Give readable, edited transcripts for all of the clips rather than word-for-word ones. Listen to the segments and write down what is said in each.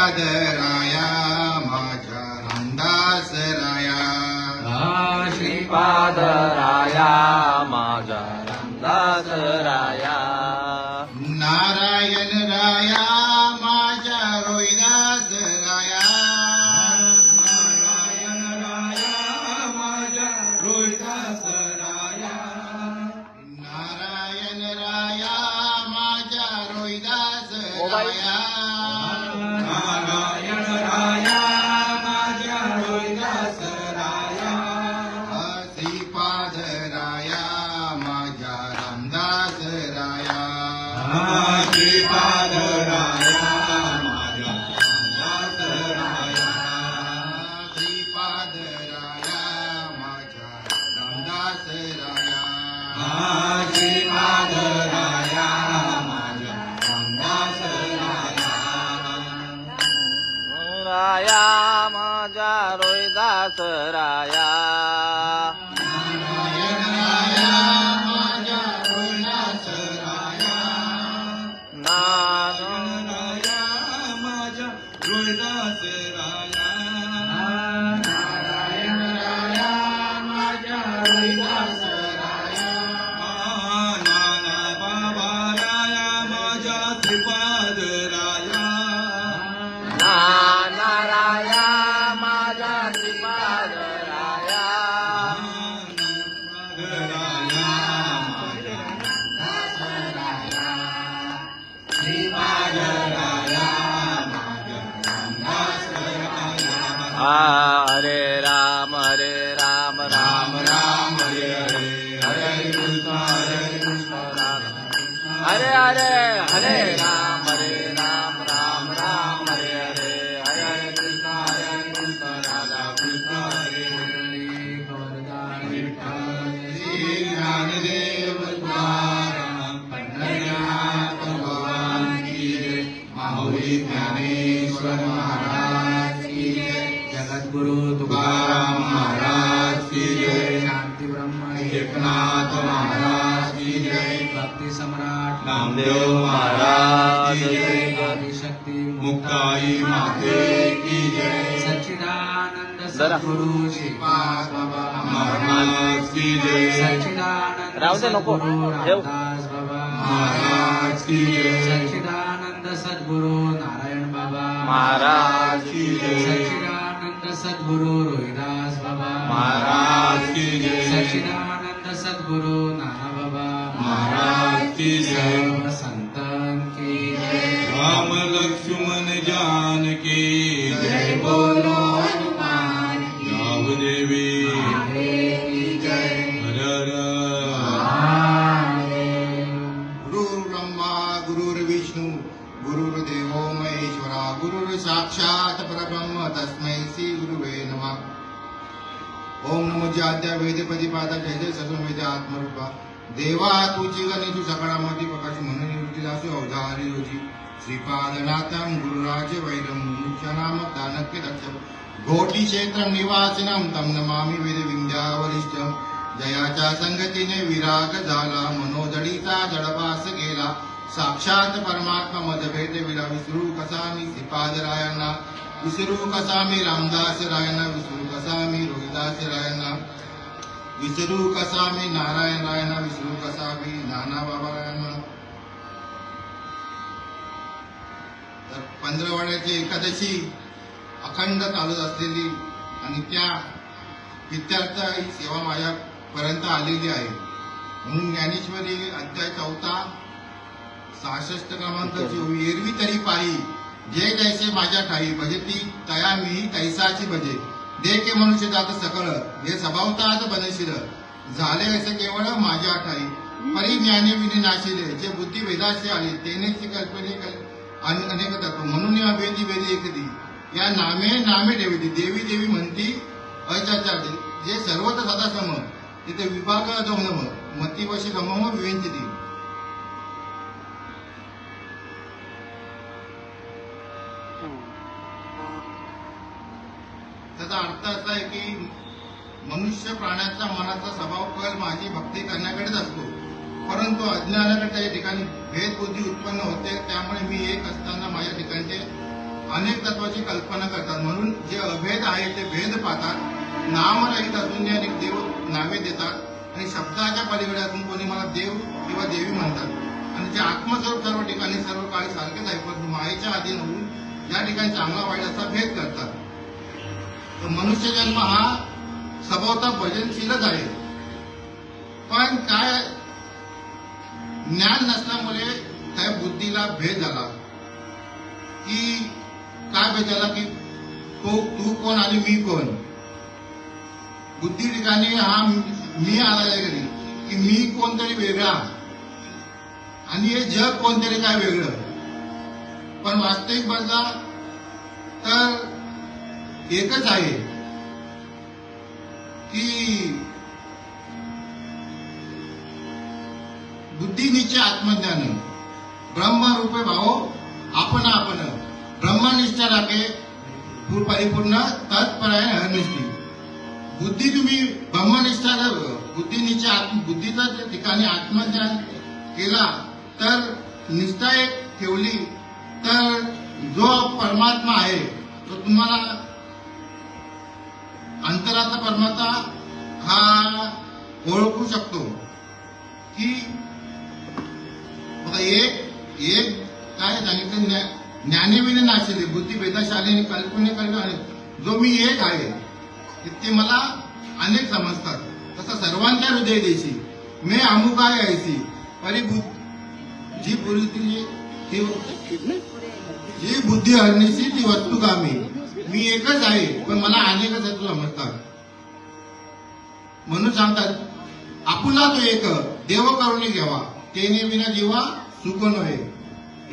श्रीपादराया माझ्या रामदास राया श्रीपादराया माझा रामदास राया नारायण राया माझ्या रोहिदास राया नारायण राया माझा रोहिदास राया नारायण राया माझ्या रोहिदास राया नारायण राया माझा रोहिदास राया श्रीपादराया माझ्या रामदास राया श्रीपादराया माझा रामदास राया श्रीपादराया माझ्या रामदास राया श्रीपादराया माझा रामदास राया माझा रोहिदास राया नारायण राया माझ्या रोहिदास राया नारायण राया माझा रोहिदास राया नारायण राया माझ्या रोहिदास राया नाना बाबा राया माझा श्रीपाद राया नाना राया माझा श्रीपाद राया राया श्रीपाद राया माझ्या रामदास राया हरे राम राम राम राम हरे हरे हरे कृष्ण राम हरे हरे हरे राम राम राम हरे हरे हरे कृष्ण राधा कृष्ण हरे हरे श्री ज्ञानदेव तुकाराम पंढरीनाथ भगवान की जय माऊली ज्ञानेश्वर महाराज की जय जगद्गुरु तुकाराम महाराज की जय शांती ब्रह्म एकनाथ महाराज की जय भक्ति सम्राट नामदेव महाराज की जय आदिशक्ति मुक्ताई माते की जय सच्चिदानंद जरा. सद्गुरु श्रीपाद बाबा महाराज की जय सच्चिदानंद राहू दे नको. सद्गुरु ठेव. रामदास बाबा महाराज की जय सच्चिदानंद सद्गुरु नारायण बाबा महाराज की जय सच्चिदानंद सद्गुरु रोहिदास बाबा महाराज की जय सच्चिदानंद सद्गुरु नाना बाबा महाराज की जय सर्व संतन की जय राम लक्ष्मण जान की जय बोलो हनुमान की जाव देवी महादेव की जय हर हर महादेव गुरुर् ब्रह्मा गुरुर्विष्णू गुरुर्देवो महेश्वरा गुरुर् साक्षात परब्रह्म तस्मै श्री गुरुवे नमः ओम नमो ज्याद्या वेद प्रतिपादा जय जय सगुण आत्मरूपा देवा तुझी गणी तू सकाळामध्ये प्रकाश म्हणून निवृत्ती दासू अवधारी रोजी श्रीपादनाथम गुरुराज वैरम मुख्यनाम दानक्य दक्ष घोटी क्षेत्र निवासिनम तम नमामि वेद विंध्यावरिष्ठम जयाच्या संगतीने विराग झाला मनोजडीचा जडवास गेला साक्षात परमात्मा मदभेद विला विसरू कसा मी श्रीपादरायांना विसरू कसा मी रामदास रायांना विसरू कसा मी रोहिदास रायांना विसरू कसा मी नारायण रायांना विसरू कसा मी नाना बाबा रायांना तर पंधरवड्याची एकादशी अखंड चालत असलेली आणि त्या विद्यार्थ ही सेवा माझ्यापर्यंत आलेली आहे म्हणून ज्ञानेश्वरी अध्याय 4 66 क्रमांकाची एरवी तरी पायी जे जैसे माझ्या ठाई भजती तया मी तैसाची भजे दे के मनुष्य जात सकळ हे स्वभावतात बनशील झाले असे केवळ माझ्या ठाई परी ज्ञाने विनी नाशिले जे बुद्धी वेदाशी आले तेनेची कल्पने अनेक तत्व म्हणून या वेदी वेदी एकदी या नामे नामे ठेवती देवी देवी म्हणती अचाचार जे सर्वत्र सदा सम तिथे विभाग जाऊन मतीवशी गमव विवेंचिती त्याचा अर्थ असा आहे की मनुष्य प्राण्याचा मनाचा स्वभाव कल माझी भक्ती करण्याकडेच असतो, परंतु अज्ञानाकडे त्या ठिकाणी भेद बुद्धी उत्पन्न होते. त्यामुळे मी एक असताना माझ्या ठिकाणचे अनेक तत्वाची कल्पना करतात. म्हणून जे अभेद आहे ते भेद पाहतात. नामरहित असून ते अनेक देव नावे देतात आणि शब्दाच्या पलीकडे असून कोणी मला देव किंवा देवी म्हणतात. आणि जे आत्मस्वरूप सर्व ठिकाणी सर्व काळी सारखेच आहे, परंतु मायेच्या अधीन होऊन या ठिकाणी चांगला वाईट असा भेद करतात. तर मनुष्य जन्म हा स्वभावता भजनशीलच आहे, पण काय ज्ञान नसल्यामुळे त्या बुद्धीला भेद झाला. की काय भेद झाला की तू कोण आणि मी कोण. बुद्धी ठिकाणी हा मी आला घरी की मी कोणतरी वेगळा आणि हे जग कोणतरी काय वेगळं. पण वास्तविक बदला तर एकच आहे की बुद्धी निश्चय आत्मज्ञान ब्रह्मरूपे भाव आपण ब्रह्मनिष्ठा राखे परिपूर्ण तत्परायण हरनिष्ठी. बुद्धी तुम्ही ब्रह्मनिष्ठा बुद्धीनिश्चय बुद्धीच्या ठिकाणी आत्मज्ञान केला तर निष्ठा एक ठेवली तर जो परमात्मा आहे तो तुम्हाला अंतराचा परमात्मा हा ओळखू शकतो. की एक काय सांगितलं, ज्ञानेविने नाशिले बुद्धी भेदाशालीने कल्पने कल्पना. जो मी एक आहे ते मला अनेक समजतात. तसं सर्वांच्या हृदय देशी मी अमुक आहे ऐसी परी जी बुद्धी हरणीशी ती वस्तुगामी. मी एकच आहे पण मला अनेकच आहे समजतात. म्हणून सांगतात आपुला तो एक देव करुणी घ्यावा तेने विना जीवा सुख नव्हे.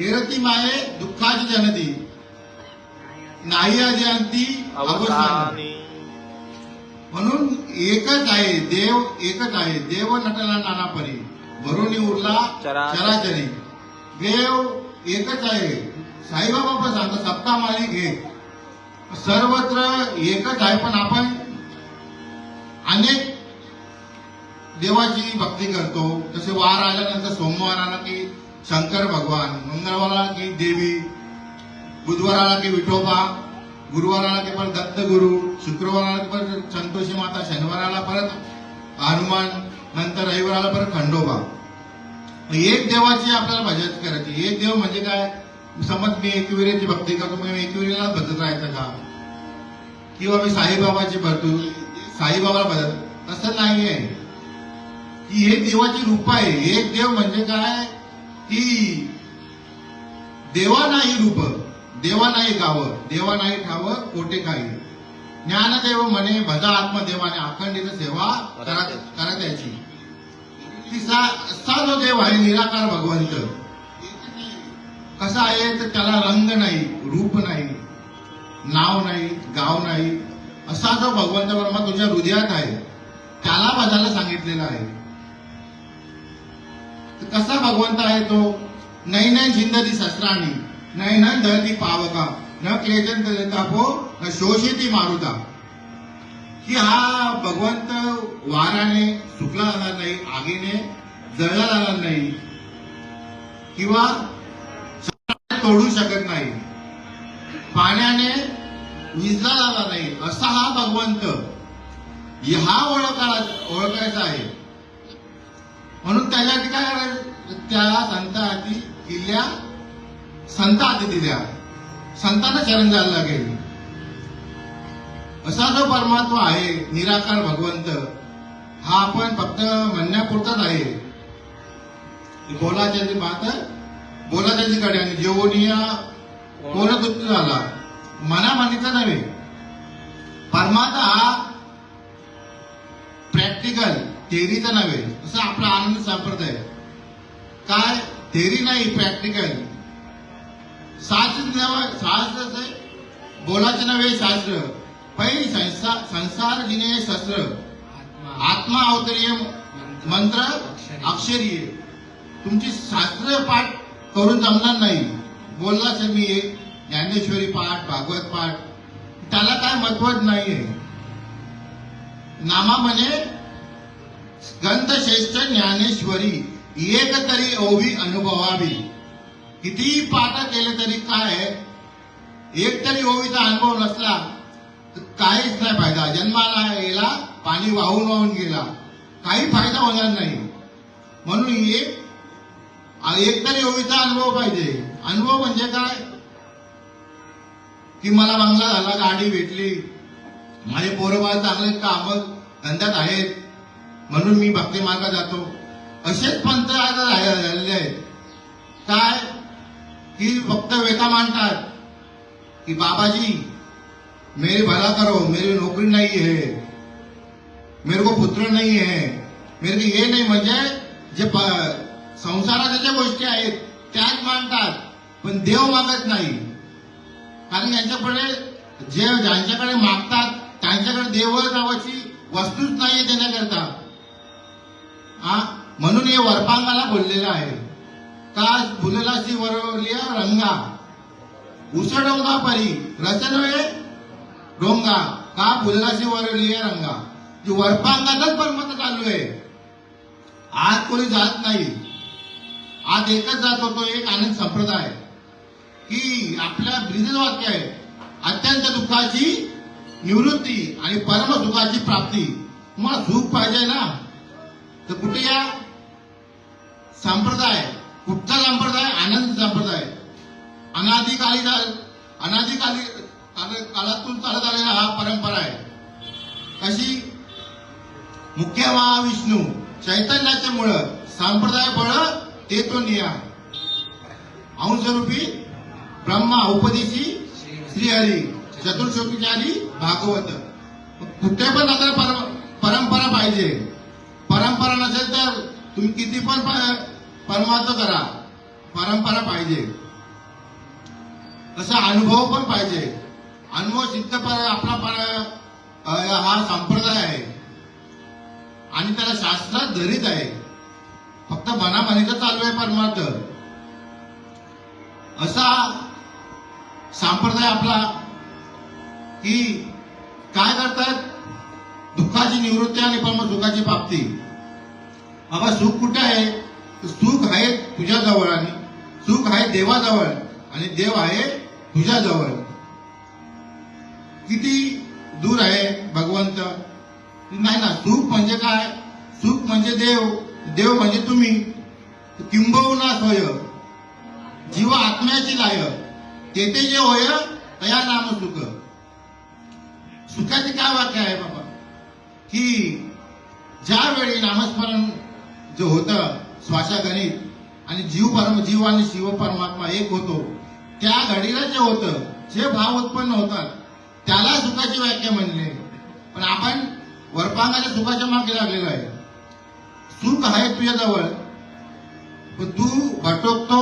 एरती माये दुःखाची जनती नाही अजयंती अवस्थानी. म्हणून एकच आहे देव, एकच आहे देव नटला नाना परी भरुणी उरला चराचरी. देव एकच आहे. साईबाबा पण सांगतात सप्ता मालिक एक. सर्वत्र एकच आहे पण आपण अनेक देवाची भक्ती करतो. जसे वार आल्यानंतर सोमवार आला की शंकर भगवान, मंगळवार आला की देवी, बुधवार आला की विठोबा, गुरुवार आला की परत दत्त गुरु, शुक्रवार आला की परत संतोषी माता, शनिवार आला परत हनुमान, नंतर रविवार आला परत खंडोबा. एक देवाची आपल्याला भजन करायची. एक देव म्हणजे काय, समज मी एकविरेची भक्ती करतो मी एकविरेला भजत राहायचं का, किंवा मी साईबाबाची भरतो साईबाबाला भजत, तसं नाही आहे. की हे देवाची रूप आहे. एक देव म्हणजे काय की देवा नाही रूप, देवा नाही गाव, देवा नाही ठाव कोटे काही. ज्ञानदेव म्हणे भजा आत्मदेवाने अखंडित सेवा करत याची. असा जो देव आहे निराकार भगवंत कसा आहे तर त्याला रंग नाही, रूप नाही, नाव नाही, गाव नाही. असा जो भगवंत ब्रह्मा तुझ्या हृदयात आहे त्याला भजायला सांगितलेला आहे. कसा भगवंत आहे तो, नैन झिंदती शस्त्राणी नैन दळती पावका न क्लेजन तापो न शोषेती मारुता. की हा भगवंत वाराने सुकला जाणार नाही, आगीने जळला जाणार नाही, किंवा तोडू शकत नाही, पाण्याने विजला जाणार नाही. असा हा भगवंत हा ओळखायचा आहे. म्हणून त्याच्यासाठी काय करायचं, त्या संत हाती दिल्या, संत हाती दिल्या, संतांना शरण जायला लागेल. असा जो परमात्मा आहे निराकार भगवंत हा आपण फक्त म्हणण्यापुरताच आहे. बोलाच्याची बात बोलाच्याची कडे आणि जेवणीया कोण तृप्त झाला मना मानिता नव्हे. परमात्मा हा प्रॅक्टिकल थेरीचा नव्हे. असं आपला आनंद संप्रदाय काय थेरी नाही, प्रॅक्टिकल. शास्त्र बोलाचे नव्हे शास्त्र पै संसार जिने शस्त्र आत्मा अवतरीय मंत्र अक्षरीय. तुमची शास्त्र पाठ करून जमणार नाही. बोललाच मी एक ज्ञानेश्वरी पाठ, भागवत पाठ, त्याला काय महत्वच नाहीये. नामा म्हणे ग्रंथश्रेष्ठ ज्ञानेश्वरी एक तरी ओवी अनुभवावी. कितीही पाठ केले तरी काय एक तरी ओवीचा अनुभव नसला तर काहीच नाही फायदा. जन्माला याला पाणी वाहून वाहून गेला, काही फायदा होणार नाही. म्हणून एक तरी ओवीचा अनुभव पाहिजे. अनुभव म्हणजे काय की मला बंगला झाला, गाडी भेटली, माझे पोरबाळ चांगले काम धंद्यात आहेत, म्हणून मी भक्ती मार्गात जातो. असेच पंथ आता झालेले आहेत. काय की फक्त वेता मांडतात की बाबाजी मेरी भला करो, मेरी नोकरी नहीं है, मेरे को पुत्र नहीं है, मेरे को ये नाही. म्हणजे जे संसाराच्या ज्या गोष्टी आहेत त्याच मानतात, पण देव मागत नाही. कारण यांच्याकडे ज्यांच्याकडे मागतात त्यांच्याकडे देव नावाची वस्तूच नाहीये देण्याकरता. म्हणून हे वरपांगाला बोललेलं आहे. का फुललासी वरलिया रंगा उसडोंगा परी रचनवे डोंगा, का फुललासी वरलिया रंगा. जी वरपांगातच परमत चालू आहे. आज कोणी जात नाही, आज एकच जात होतो, एक आनंद संप्रदाय. की आपल्या ब्रिज वाक्य आहे, अत्यंत दुःखाची निवृत्ती आणि परम सुखाची प्राप्ती. तुम्हाला सुख पाहिजे ना तर कुठे या संप्रदाय. कुठचा संप्रदाय? आनंद संप्रदाय. काळातून चालत आलेला हा परंपरा आहे. कशी? मुख्य महाविष्णू चैतन्याचे मुळ, संप्रदाय बळ ते तो निया, अंशरूपी ब्रह्मा उपदेशी श्रीहरी, चतुर्श्लोकीचारी भागवत. कुठे पण आता परंपरा पाहिजे. परंपरा नसेल तर तुम्ही किती पण परमार्थ करा, परंपरा पाहिजे. असा अनुभव पण पाहिजे. अनुभव सिद्ध आपला हा संप्रदाय आहे आणि त्याला शास्त्रात धरीत आहे. फक्त मनामनीचं चालू आहे परमार्थ. असा संप्रदाय आपला की काय करतात? दुःखाची निवृत्ती आणि परम सुखाची प्राप्ती. बाबा सुख कुठे आहे? सुख आहे तुझ्या जवळ, आणि सुख आहे देवाजवळ, आणि देव आहे तुझ्या जवळ. किती दूर आहे भगवंत? नाही ना. सुख म्हणजे काय? सुख म्हणजे देव, देव म्हणजे तुम्ही. किंबहुना सोय जीव आत्म्याची लाय, तेथे जे होय तया नाम सुख. सुखाचे काय वाक्य आहे बाबा? की ज्यावेळी नामस्मरण जे होतं श्वासागणित आणि जीव आणि शिव परमात्मा एक होतो, त्या घडीला जे होतं, जे भाव उत्पन्न होतात त्याला सुखाची व्याख्या म्हणले. पण आपण वरपांगाच्या सुखाच्या मागे लागलेलो आहे. सुख आहे तुझ्या जवळ, पण तू भटकतो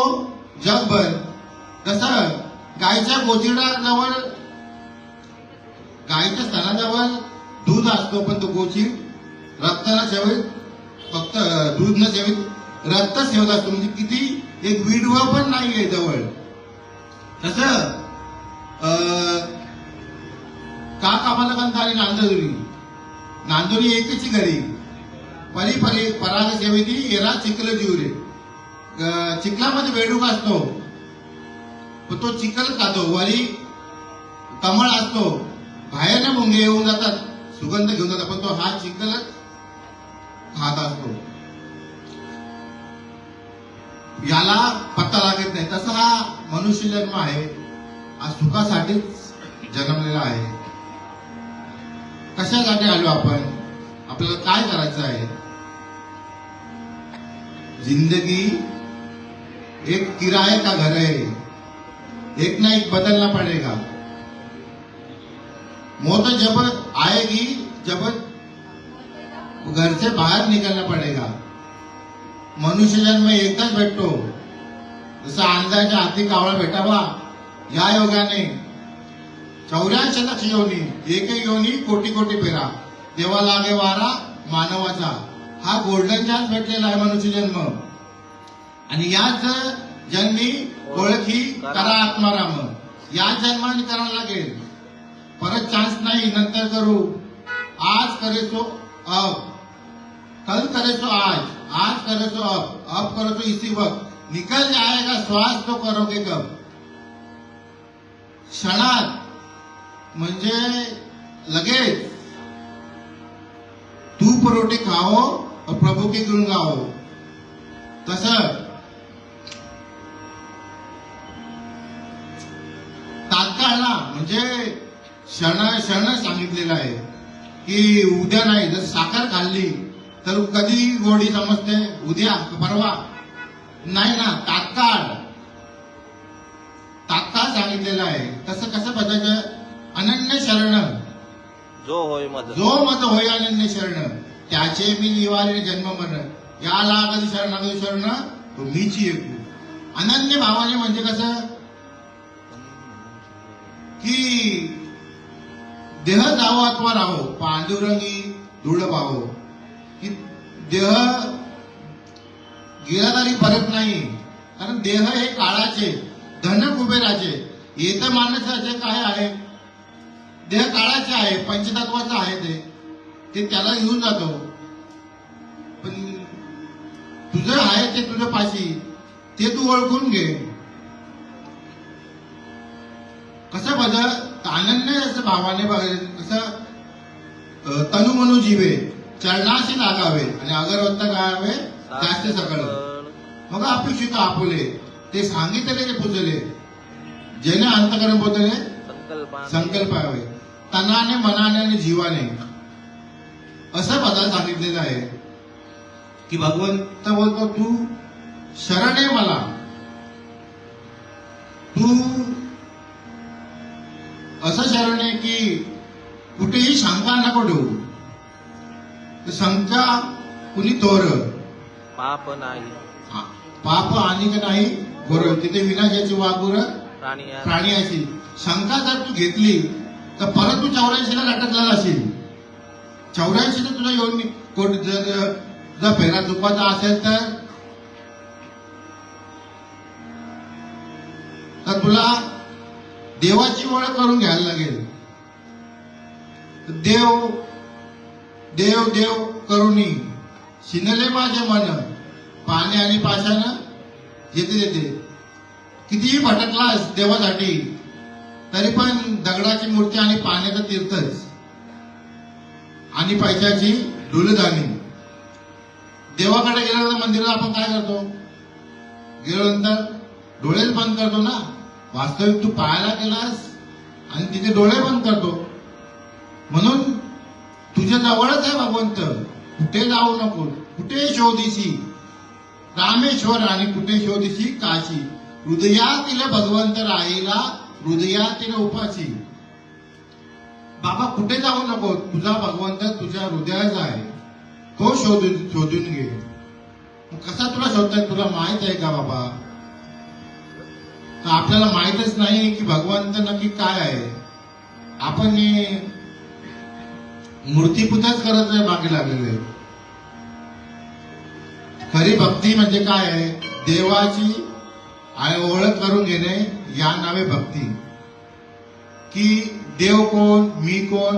जगभर. जसं गायच्या गोचिडाजवळ, गायच्या स्तनाजवळ दूध असतो, पण तो गोचीड रक्ताला सेवित, फक्त दूध न सेवित रक्त सेवत असतो. म्हणजे किती एक विडवा पण नाहीये जवळ. तसं का कामाला कंथ आणि नांदोरी एकची घरी परी परी पराग सेवेती येरा चिखल जीवरे. चिखलामध्ये बेडूक असतो, पण तो चिखल खातो. वरी कमळ असतो, बाहेर मुंगे येऊन जातात, सुगंध घेऊन जातात, पण तो हा चिखलच खात असतो. याला पत्ता लागत नाही. तसा हा मनुष्य जन्म आहे, हा सुखासाठीच जन्मलेला आहे. कशासाठी आलो आपण? आपल्याला काय करायचं आहे? जिंदगी एक किराए का घर है, एक ना एक बदलना पड़ेगा. मौत जब आएगी, जब घर से बाहर निकलना पड़ेगा. मनुष्य जन्म एकदाच भेटतो. जसा अंधाच्या हाती कावळा भेटावा, या योगाने 84 लक्ष योनी, एक योनी कोटी कोटी फेरा, देवा लागे वारा मानवाचा. हा गोल्डन चान्स भेटलेला आहे मनुष्य जन्म. आणि याच जन्मी ओळखी करा आत्माराम. याच जन्माने करायला लागेल. परत चान्स नाही, नंतर करू. आज करे तो अब, कल करे तो आज करे तो अब करे तो इसी वक्त. निकल जाएगा श्वास तो करोगे कब. क्षणात म्हणजे लगेच तूप रोटी खाओ और प्रभु के गुण गाओ, तसं तात्काळ ना म्हणजे क्षण सांगितलेलं आहे की उद्या नाही. जर साखर खाल्ली तर कधी गोडी समजते, उद्या परवा नाही ना, तात्काळ सांगितलेलं आहे. तसं कसं बघायचं? अनन्य शरण जो होय मद जो मत होय अनन्य शरण, त्याचे मी निवारे जन्म मरण, याला कधी शरण तो मीची ऐकू. अनन्य भावाने म्हणजे कसं की देह जावो अथवा राहो, पांडुरंगी धूळ पाहो. की देह गेला तरी परत नाही, कारण देह हे काळाचे, धन कुबेराचे. येत माणसाचे काय आहे? देह काळाचे आहे, पंचतत्वाचं आहे, ते त्याला घेऊन जातो. पण तुझं आहे ते तुझ्या पाशी, ते तू ओळखून घे. कसं बदल अनन्य असं भावाने कसं तनु मनु जीवे चरणाशी लागावे आणि अगरवत्ता गावे जास्त सकळ. मग अपेक्षित आपुले ते सांगितले ते पुजले, जेणे अंतकरण पोचले संकल्पावे, तनाने मनाने आणि जीवाने. असं बदल सांगितलेलं आहे की भगवंत बोलतो तू शरण आहे मला, तू असं शरण आहे की कुठेही शंका नको ठेवू. शंका कुणी तोर पाप नाही पाप आणि का नाही बरोबर, तिथे विनाशाची वाघुर प्राणी प्राणी असेल. शंका जर तू घेतली तर परत तू 84ला लटकलेला असेल. 84 तुझा येऊन जर फेरा चुकवायचा असेल तर तुला देवाची ओळख करून घ्यायला लागेल. देव देव देव करुणी शिनले माझे मन, पाणी आणि पाशानं येते देते. कितीही भटकलास देवासाठी तरी पण दगडाची मूर्ती आणि पाण्याचं तीर्थच आणि पैशाची डुलदाणी. देवाकडे गेल्यानंतर मंदिरात आपण काय करतो? गेल्यानंतर डोळेच बंद करतो ना. वास्तविक तू पाहायला गेलास आणि तिथे डोळे बंद करतो. म्हणून तुझ्या जवळच आहे भगवंत, कुठे जाऊ नको. कुठे शोधिसी रामेश्वर आणि कुठे शोधिसी काशी, हृदयातील भगवंत राहिला हृदयातील उपासी. बाबा कुठे जाऊ नको, तुझा भगवंत तुझ्या हृदयाचा आहे, तो शोधून घे. कसा तुला शोधताय तुला माहित आहे का बाबा? तर आपल्याला माहितच नाही की भगवंत नक्की काय आहे. आपण मूर्तीपूजाच करत आहे, मागे लागलेले. खरी भक्ती म्हणजे काय आहे? देवाची ओळख करून घेणे, या नावे भक्ती. की देव कोण, मी कोण.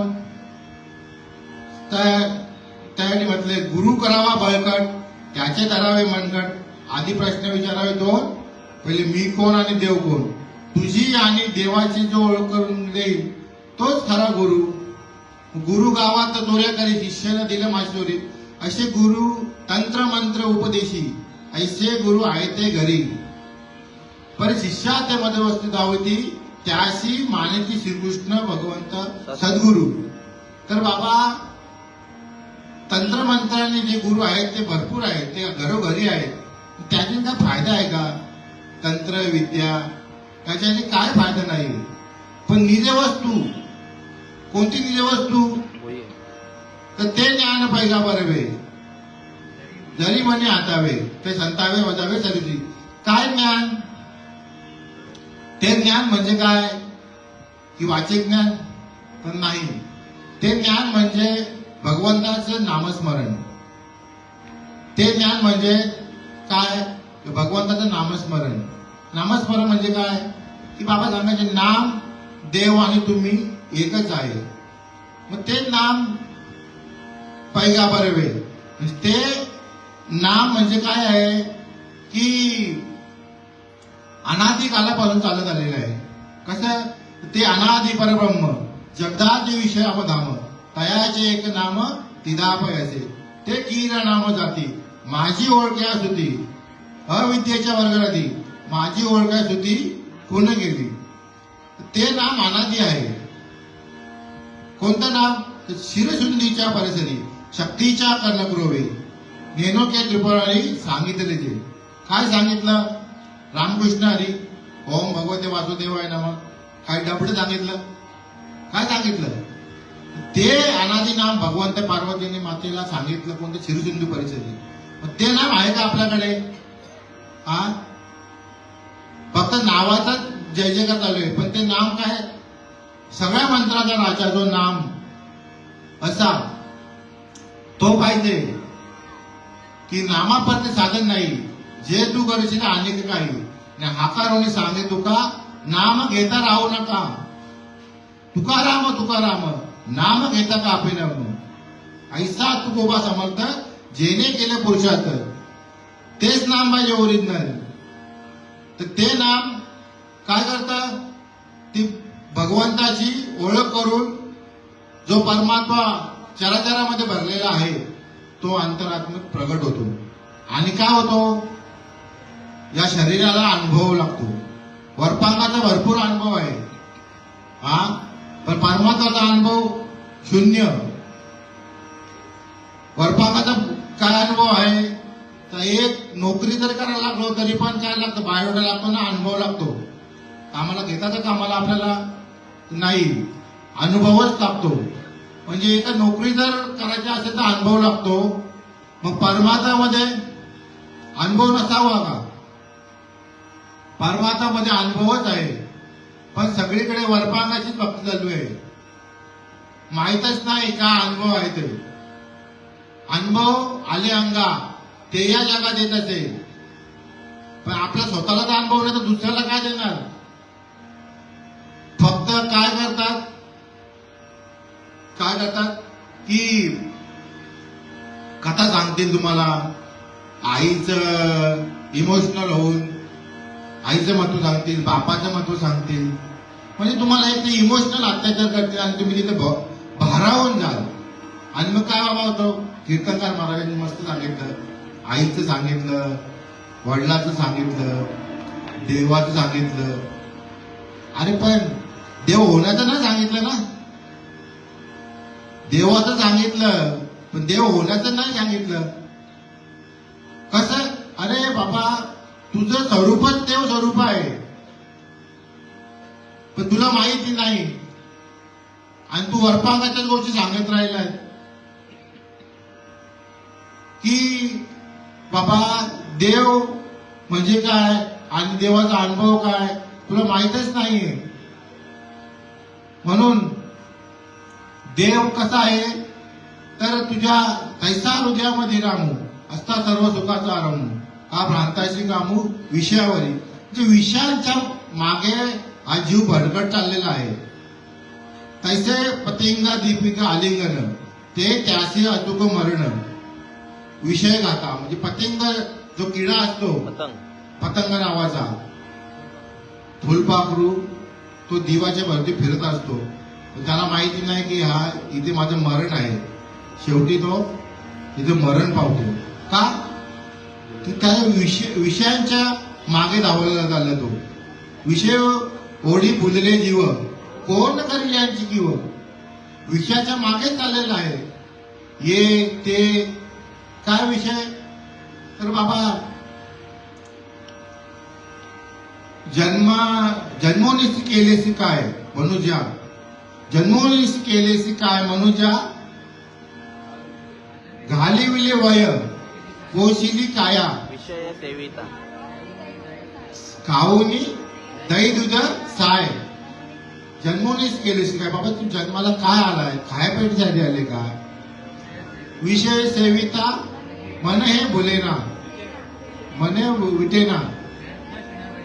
त्याने म्हटले गुरु करावा बळकट, त्याचे करावे मनकट. आधी प्रश्न विचारावे दोन, पहिले मी कोण आणि देव कोण. तुझी आणि देवाची जो ओळख करून देईल तोच खरा गुरु. गुरु गावात दोऱ्या करी, शिष्याला दिलं माशोरी. असे गुरु तंत्र मंत्र उपदेशी, ऐसे गुरु आहे ते घरी. पर शिष्या ते मध्यवस्थित आवती, त्याशी मानेती श्रीकृष्ण भगवंत सद्गुरु. तर बाबा तंत्रमंत्राने जे गुरु आहेत ते भरपूर आहेत, ते घरोघरी आहेत. त्याने काय फायदा आहे का? तंत्र विद्या त्याच्याने काय फायदा नाही. पण निज वस्तू कोणती? निज वस्तू तर ते ज्ञान पैगा बरवे, जरी म्हणे हातावे ते संतावे वजावे सरीची. काय ज्ञान? ते ज्ञान म्हणजे काय? की वाचिक ज्ञान तर नाही. ते ज्ञान म्हणजे भगवंताचं नामस्मरण. ते ज्ञान म्हणजे काय? भगवंताचं नामस्मरण. नामस्मरण म्हणजे काय? की बाबा सांगायचे नाम देव आणि तुम्ही एकच आहे. मग ते नाम पैगा बरवे. ते नाम म्हणजे काय आहे? की अनादी कालापासून चालत आलेलं आहे. कसं? ते अनादि परब्रह्म जगदादि विषय अवधाम तयाचे एक नाम तिदापयसे ते कीर नाम जाती माझी ओळख्या सुती अविद्येच्या वर्गाला माझी ओळख्या सुती कोण गेली ते नाम अनादि आहे. कोणतं नाम? शिरसुंदीच्या परिसरी शक्तीच्या कर्णगृहे नेनोके त्रिपुरारी सांगितले ते काय सांगितलं? रामकृष्ण हरी ओम भगवते वासुदेवाय नमः काय डबड सांगितलं? काय सांगितलं? ते अनादि नाम भगवंत पार्वतीने मातेला सांगितलं कोणतं? शिरसुंदी परिसरी. ते नाम आहे का आपल्याकडे? हा फक्त नावाचाच जय जयकार चालू आहे पण ते नाम काय? सगळ्या मंत्राचा राजा जो नाम असा तो पाहिजे की नामापरते साधन नाही जे तू करशील अनेक काही हाकारोनी सांगे तुका नाम घेता राहू नका. तुकाराम तुकाराम नाम घेता का आपे ऐसा तुकोबा समर्थ जेने केले पुरुषार्थ तेच नाम पाहिजे ओरिजिनल. तर ते नाम काय करतं? ती भगवंताची ओळख करून जो परमात्मा चराचरामध्ये भरलेला आहे तो अंतरात्म्यात प्रगट होतो. आणि काय होतो? या शरीराला अनुभव लागतो. वरपांगाचा भरपूर अनुभव आहे हा पण परमात्माचा अनुभव शून्य. वरपांगाचा काय अनुभव आहे? तर एक नोकरी जर करायला लागलो तरी पण काय लागतं? बायोडा लागतो ना, अनुभव लागतो. कामाला घेतात कामाला आपल्याला नाही, अनुभवच लागतो. म्हणजे एका नोकरी जर करायची असेल तर अनुभव लागतो. मग परमात्म्यामध्ये अनुभव नसावा का? परमात्म्यामध्ये अनुभवच आहे पण सगळीकडे वरपांगाचीच भक्ती चालू आहे. माहीतच नाही का अनुभव आहे ते. अनुभव आले अंगा ते या जगात येत असेल पण आपला स्वतःलाच अनुभव नाही तर दुसऱ्याला काय देणार? फक्त काय करतात की कथा सांगतील तुम्हाला आईचं इमोशनल होऊन आईचं महत्व सांगतील, बापाचं महत्व सांगतील. म्हणजे तुम्हाला एक इमोशनल अत्याचार करतील आणि तुम्ही तिथे भारावून जाल. आणि मग काय बाबा होतो? कीर्तनकार महाराजांनी मस्त सांगितलं, आईचं सांगितलं, वडिलाचं सांगितलं, देवाचं सांगितलं. अरे पण देव होण्याचं नाही सांगितलं ना. देवाचं सांगितलं पण देव होण्याचं नाही सांगितलं. कसं? अरे बाबा तुझं स्वरूपच देव स्वरूप आहे पण तुला माहिती नाही आणि तू वरपांगाच्याच गोष्टी सांगत राहिलाय की बाबा देव म्हणजे काय आणि देवाचा अनुभव काय तुला माहितच नाहीये. म्हणून देव कसा आहे तर तुझ्या तैसा हृदयामध्ये रामू असता सर्व सुखाचा आरंभ हा भ्रांताशी कामू विषयावरी. म्हणजे विषयांच्या मागे हा जीव भरकट चाललेला आहे. तैसे पतिंगा दीपिका आलिंगन ते त्याशी अचूक मरण विषय गाता. म्हणजे पतंग जो किडा असतो पतंग नावाचा फुलपाखरू तो दिवाच्या भरती फिरत असतो. त्याला माहिती नाही की हा इथे माझं मरण आहे. शेवटी तो इथे मरण पावतो. का? की काय विषयांच्या मागे धावलेला चालला तो. विषय ओढी फुलले जीव कोण करेल यांची किव. विषयाच्या मागे चाललेला आहे. ये ते काय विषय तर बाबा जन्मोनिस केलेसी काय मनुजा जन्मोनिस केलेसी काय मनुजा घालिविले वय कोशिली काया विषय सेविता खाऊनी दही दूध साय. जन्मोनिस केलेसी काय बाबा तू जन्माला काय आलाय? खायापेटीसाठी आले का? विषय सेविता मन हे बोलेना मने विटेना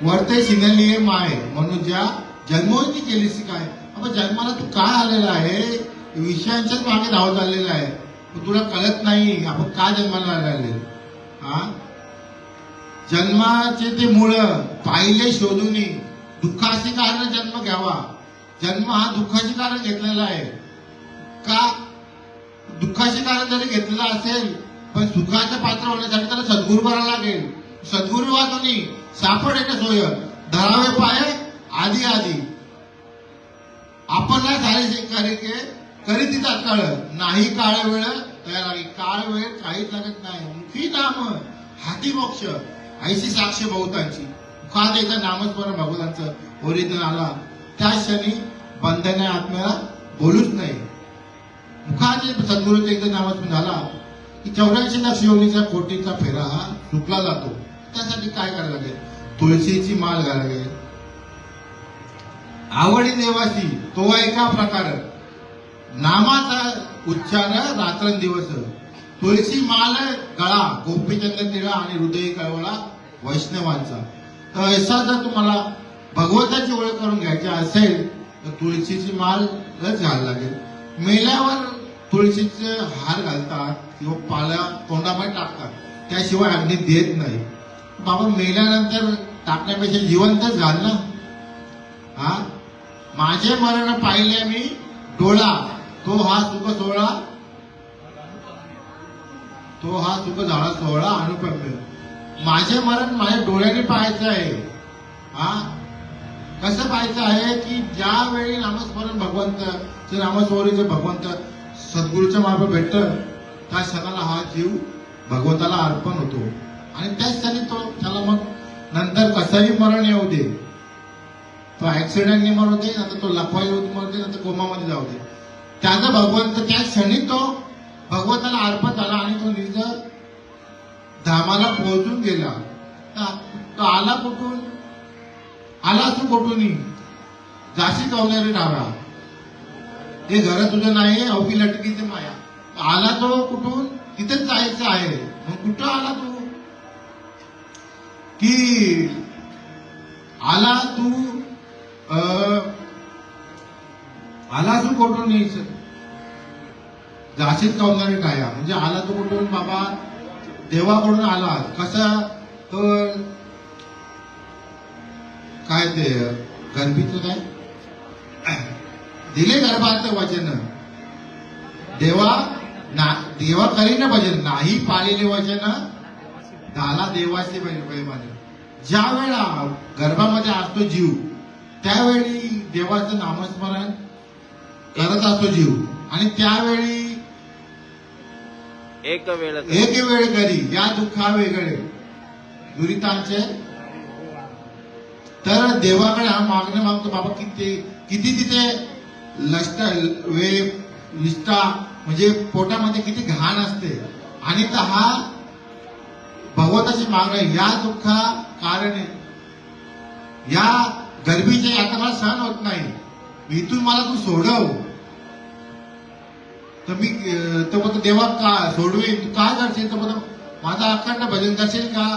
वर्ते सिनलिये माय मनुजा जन्मोनी केलीस काय. बाबा जन्माला तू काय आलेला आहे? विषयांच्याच मागे धावत आलेला आहे. तुला कळत नाही आपण का जन्माला आले. हा जन्माचे ते मूळ पाहिले शोधून दुःखाचे कारण जन्म घ्यावा जन्म हा दुःखाचे कारण घेतलेला आहे का? दुःखाचे कारण जरी घेतलेलं असेल पण सुखाचं पात्र होण्यासाठी त्याला सद्गुरू करायला लागेल. सद्गुरू वाचून सापडायचं सोय धरावे पाय आधी आधी. आपण झाले करी तिथं काळ नाही, काळ वेळ तयार लागेल. काळ वेळ काहीच लागत नाही. मुखी नाम हाती मोक्ष ऐशी साक्ष बहुतांची. का द्यायचं नामस्मरण भगवंतांचं ओरिजिनल आला त्या क्षणी बंधने आत्म्याला बोलूच नाही. मुखाचे सद्गुरूचे एकदा नामस्मरण झाला की 84 लाख शिवलीच्या कोटीचा फेरा हा चुकला जातो. त्यासाठी काय करायला लागेल? तुळशीची माळ घालायला लागेल. आवडी देवाची तो एका प्रकार नामाचा उच्चार रात्रंदिवस. तुळशी माल गळा गोपीचंद टिळा आणि हृदय कळवळा वैष्णवांचा. तर असा जर तुम्हाला भगवंताची ओळख करून घ्यायची असेल तर तुळशीची मालच घालायला लागेल. मेल्यावर तुळशीचे हार घालतात किंवा पाल्या तोंडामध्ये टाकतात, त्याशिवाय अग्नी देत नाही. बाबा मेल्यानंतर टाकण्यापेक्षा जिवंतच घाल ना. हा माझे मरण पाहिले मी डोळा, तो हा सुख सोहळा, तो हा सुख झाला सोहळा अनुपम्य. माझे मरण माझ्या डोळ्याने पाहायचं आहे. हा कसं पाहायचं आहे की ज्यावेळी नामस्मरण भगवंत नामस्मरणीचे भगवंत सद्गुरूच्या मार्फत भेटतं त्या क्षणाला हा जीव भगवंताला अर्पण होतो. आणि त्याच क्षणी तो त्याला मग नंतर कसंही मरण येऊ दे, तो ऍक्सिडेंटने मरू दे, नंतर तो लपवाई होत मरू दे, नंतर कोमामध्ये जाऊ दे, त्याचा भगवंत त्या क्षणी तो भगवंताला अर्पण झाला आणि तो निज धामाला पोहोचून गेला. तो आला कुठून? आला तू कुठून? जाशी कवणारी डावा हे घर तुझं नाही अवघी लटकीचे माया. आला तो कुठून? तिथेच जायचं आहे. मग कुठं आला तू? की आला तू आला तू कुठून? जाशीत कवणारी डाया म्हणजे आला तू कुठून? बाबा देवाकडून आला. कसा? तर काय ते गर्भीचं काय दिले गर्भात वचन देवा करीन भजन नाही पाळलेले वचन झाला देवाचे प्रेमाने. ज्या वेळा गर्भामध्ये असतो जीव त्यावेळी देवाचं नामस्मरण करत असतो जीव. आणि त्यावेळी एक वेळ करी या दुःखा वेगळे दुरितांचे. तर देवाकडे हा मागणं मागतो. बाबा किती तिथे निष्ठा म्हणजे पोटामध्ये किती घाण असते. आणि तर हा भगवंताची मागणं या दुःखा कारण या गर्भीच्या यातना मला सहन होत नाही, इथून मला तू सोडव. तर मी तर देवा का सोडवेन? तू काय करशील? तर माझा अखंड भजन करशील का?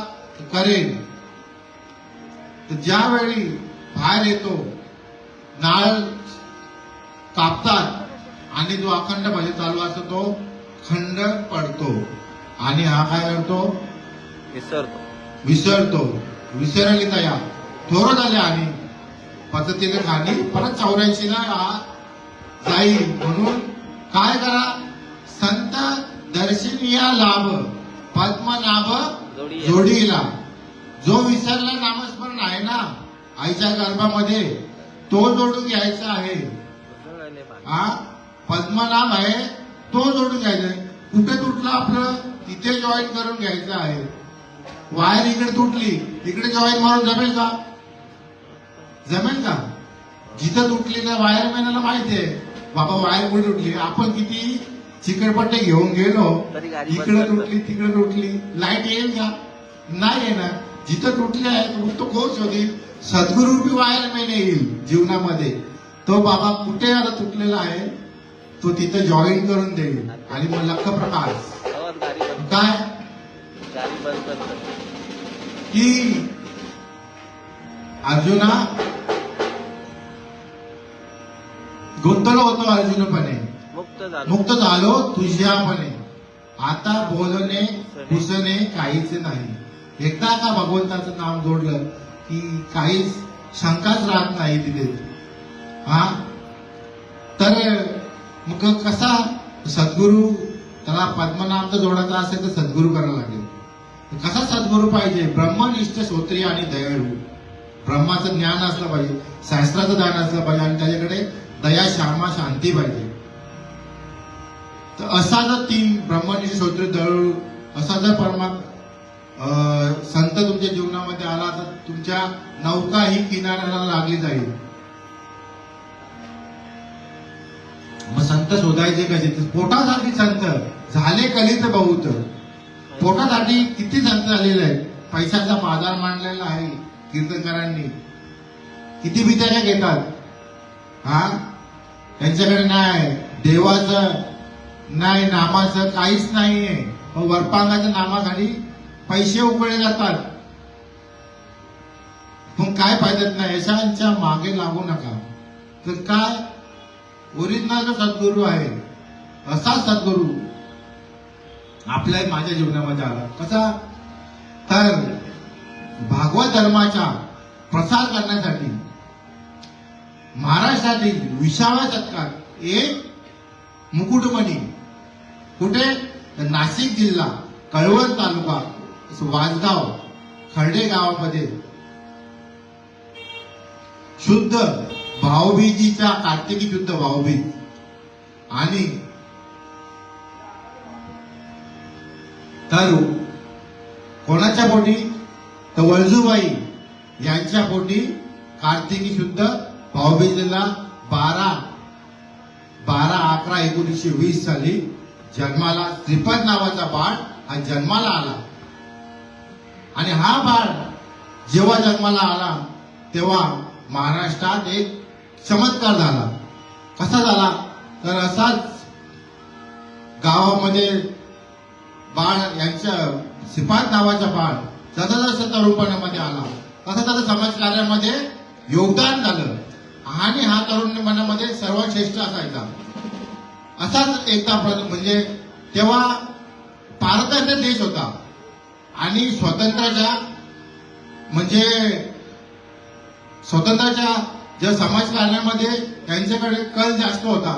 करेन. तर ज्यावेळी बाहेर येतो नाळ कापतात आणि जो अखंड भजन चालू असतो तो खंड पडतो आणि हा काय करतो? विसरतो. विसरली तया थोर झाले आणि पद्धतीने खाली परत 84 ला हा जाईल. म्हणून काय करा? संत दर्शनीया लाभ पद्मनाभ जोडीला. जो विसरला नामस्मरण आहे ना आईच्या गर्भामध्ये तो जोडून घ्यायचा आहे. हा पद्मनाभ आहे तो जोडून घ्यायचा आहे. कुठे तुटलं आपलं तिथे जॉईन करून घ्यायचं आहे. वायर इकडे तुटली इकडे जॉईन मारून जमेल का? जमेल का? जिथं तुटली ना वायर मॅनाला माहिती आहे बाबा वायर कुठे तुटली. आपण किती चिकटपट्टे घेऊन गेलो इकडे तुटली तिकडे तुटली, लाईट येईल का? नाही येणार. जिथं तुटले आहे तो कोच होईल. सद्गुरूपी वायर मॅन येईल जीवनामध्ये. तो बाबा कुठे आता तुटलेला आहे तो तिथं जॉईन करून देईल. आणि मग लख प्रकाश काय की अर्जुना गुंतलो होतो अर्जुनपणे मुक्त झालो तुझ्यापणे. आता बोलणे पुसणे काहीच नाही. एकदा का भगवंताचं नाम जोडलं की काहीच शंकाच राहत नाही तिथे. हा तर मग कसा सद्गुरू, त्याला पद्मनाभचा जोडायचा असेल तर सद्गुरू करायला लागेल. कसा सद्गुरू पाहिजे? ब्रह्मनिष्ठ, श्रोत्रिय आणि दयाळू. ब्रह्माचं ज्ञान असलं पाहिजे, शास्त्राचं ज्ञान असलं पाहिजे आणि त्याच्याकडे दया, क्षमा, शांती पाहिजे. तर असा जर तीन ब्रह्मनिष्ठ, श्रोत्रिय, दयाळू असा जर संत तुमच्या जीवनामध्ये आला तर तुमच्या नौका ही किनाऱ्याला लागली जाईल. मग संत शोधायचे कसे? पोटासाठी संत झाले कलित बहुत. पोटासाठी किती संत झालेले आहेत. पैशाचा बाजार मांडलेला आहे कीर्तनकारांनी. किती बिचाऱ्या घेतात. हा, त्यांच्याकडे नाही देवाचं, नाही नामाचं, काहीच नाहीये. मग वरपांगाच्या नामासाठी पैसे उकळले जातात. मग काय फायद्यात नाही. यशांच्या मागे लागू नका. तर काय ओरिजिनल जो सद्गुरू आहे, असा सद्गुरू आपल्या माझ्या जीवनामध्ये आला. कसा? तर भागवत धर्माचा प्रसार करण्यासाठी महाराष्ट्रातील 20व्या शतकात एक मुकुटमणी, कुठे? नाशिक जिल्हा, कळवण तालुका, वाजगाव, खर्डे गावामध्ये शुद्ध भाऊबीजीचा, कार्तिकी शुद्ध भाऊबीज आणि तर कोणाच्या पोटी? तर वळजूबाई यांच्या पोटी कार्तिकी शुद्ध भाऊबीजेला 12/11/1920 साली जन्माला श्रीपद नावाचा बाळ हा जन्माला आला. आणि हा बाळ जेव्हा जन्माला आला तेव्हा महाराष्ट्रात एक चमत्कार झाला. कसा झाला? तर असाच गावामध्ये बाळ यांच्या श्रीपाद नावाचा बाळ जसा जसा तरुणपणामध्ये आला तसा त्याला समाज कार्यामध्ये योगदान झालं. आणि हा तरुणपणामध्ये सर्वात श्रेष्ठ असायचा. असाच एकदा म्हणजे तेव्हा भारताचा देश होता आणि स्वातंत्र्याच्या ज्या समाजकारणामध्ये त्यांच्याकडे कल जास्त होता.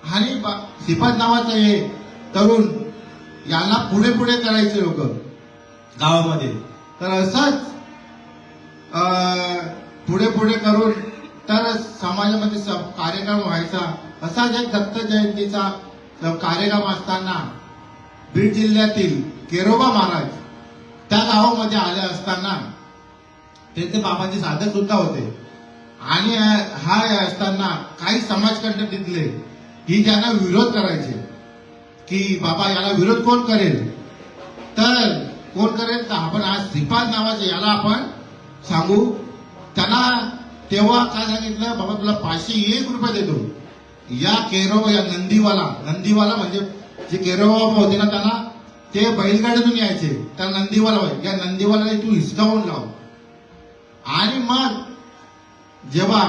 आणि श्रीपाद नावाचं हे तरुण याला पुढे पुढे करायचे लोक गावामध्ये. तर असंच पुढे पुढे करून तर समाजामध्ये कार्यक्रम व्हायचा. असाच एक दत्त जयंतीचा कार्यक्रम असताना बीड जिल्ह्यातील केरोबा महाराज त्या गावामध्ये आले असताना तेथे बाबांचे साधक सुद्धा होते. आणि हा असताना काही समाजकंटक तिथले ही त्यांना विरोध करायचे की बाबा याला विरोध कोण करेल? तर कोण करेल? तर आपण आज श्रीपाद नावाचे याला आपण सांगू. त्यांना तेव्हा काय सांगितलं? बाबा तुला 501 रुपये देतो. या केरोबा, या नंदीवाला म्हणजे जे केरोबा बाबा होते ना त्यांना ते बैलगाडीतून यायचे. त्या या नंदीवाला तू हिसकावून लाव. आणि मग जेव्हा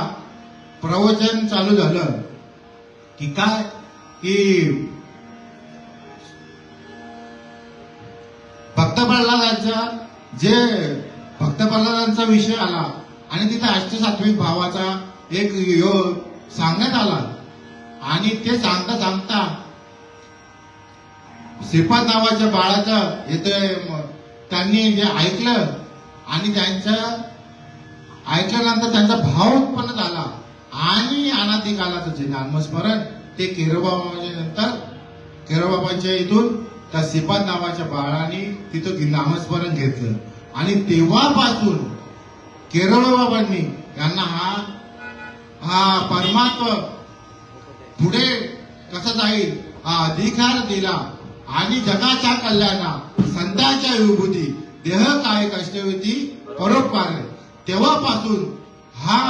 प्रवचन चालू झालं की काय की भक्त प्रल्हादांचा विषय आला आणि तिथे अष्टसात्विक भावाचा एक योग सांगण्यात आला. आणि ते सांगता सांगता श्रीपाद नावाच्या बाळाचं येतोय. त्यांनी जे ऐकलं आणि ऐकल्यानंतर त्यांचा भाव उत्पन्न झाला आणि अनादी कालाचं जे नामस्मरण ते केरोबाबांच्या इथून त्या श्रीपाद नावाच्या बाळाने तिथं नामस्मरण घेतलं. आणि तेव्हापासून केरोबाबांनी यांना हा परमात्मा पुढे कसं जाईल हा अधिकार दिला. आणि जगाच्या कल्याणा संतांच्या विभूती देह काय कष्टवती परोपकार. तेव्हापासून हा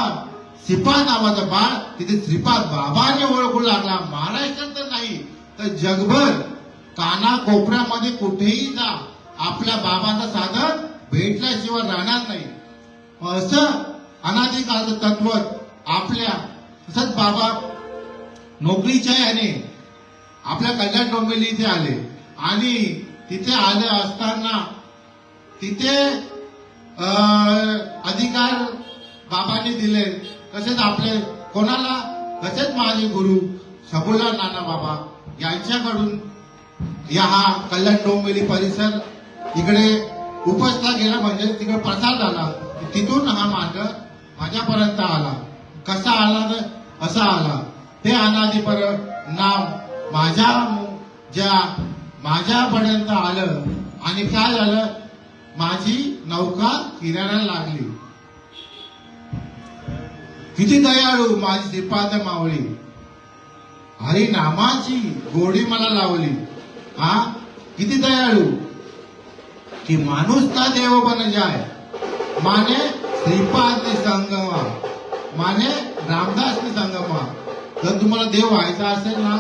श्रीपाद नावाचा बाळ तिथे श्रीपाद बाबाने ओळखू लागला. महाराष्ट्रात तर नाही तर जगभर काना कोपऱ्यामध्ये कुठेही जा आपल्या बाबाचं साधन भेटल्याशिवाय राहणार नाही. असं अनादिकाळचं तत्व आपल्या तसंच बाबा नोकरीच्या याने आपल्या कल्याण डोंबिवली इथे आले. आणि तिथे आले असताना तिथे अधिकार बाबांनी दिले. तसेच आपले कोणाला तसेच माझे गुरु सबुला नाना बाबा यांच्याकडून या हा कल्याण डोंबिवली परिसर इकडे उपसला गेला, म्हणजे तिकडे प्रसार झाला. तिथून हा मार्ग माझ्यापर्यंत आला. कसा आला तर असा आला. हे अनादी पर नाम माझ्यापर्यंत आलं आणि काय झालं, माझी नौका फिरायला लागली. किती दयाळू माझी श्रीपाद मावळी, हरी नामाची गोडी मला लावली. हा किती दयाळू की माणूस का देव बन जाय, माने श्रीपाद संगमा, माने रामदास संगमा. जर तुम्हाला देव व्हायचा असेल ना,